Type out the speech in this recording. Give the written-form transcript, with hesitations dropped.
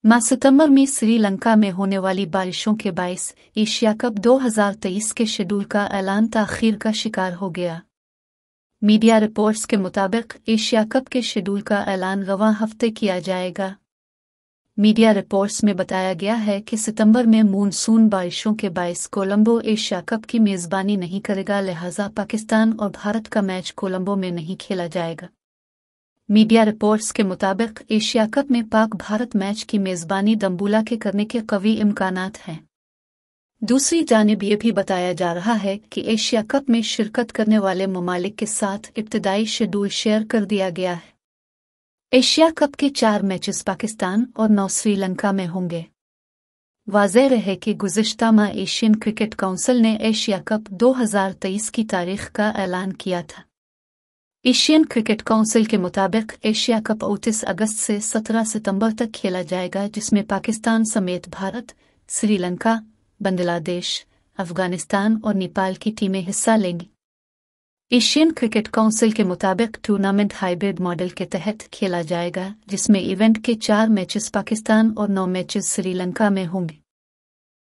माह सितंबर में श्रीलंका में होने वाली बारिशों के बायस एशिया कप 2023 के शेड्यूल का ऐलान ताख़ीर का शिकार हो गया। मीडिया रिपोर्ट्स के मुताबिक एशिया कप के शेड्यूल का ऐलान रवां हफ्ते किया जाएगा। मीडिया रिपोर्ट्स में बताया गया है कि सितंबर में मानसून बारिशों के बायस कोलंबो एशिया कप की मेज़बानी नहीं करेगा, लिहाजा पाकिस्तान और भारत का मैच कोलंबो में नहीं खेला जाएगा। मीडिया रिपोर्ट्स के मुताबिक एशिया कप में पाक भारत मैच की मेज़बानी दम्बुला के करने के कवी इम्कानात हैं। दूसरी जानिब ये भी बताया जा रहा है कि एशिया कप में शिरकत करने वाले ममालिक के साथ इब्तदाई शेड्यूल शेयर कर दिया गया है। एशिया कप के 4 मैचेस पाकिस्तान और 9 श्रीलंका में होंगे। वाज़ेह रहे कि गुज़िश्ता माह एशियन क्रिकेट काउंसिल ने एशिया कप 2023 की तारीख का ऐलान किया था। एशियन क्रिकेट काउंसिल के मुताबिक एशिया कप 29 अगस्त से 17 सितंबर तक खेला जाएगा, जिसमें पाकिस्तान समेत भारत, श्रीलंका, बांग्लादेश, अफगानिस्तान और नेपाल की टीमें हिस्सा लेंगी। एशियन क्रिकेट काउंसिल के मुताबिक टूर्नामेंट हाइब्रिड मॉडल के तहत खेला जाएगा, जिसमें इवेंट के 4 मैचेस पाकिस्तान और 9 मैचेस श्रीलंका में होंगे।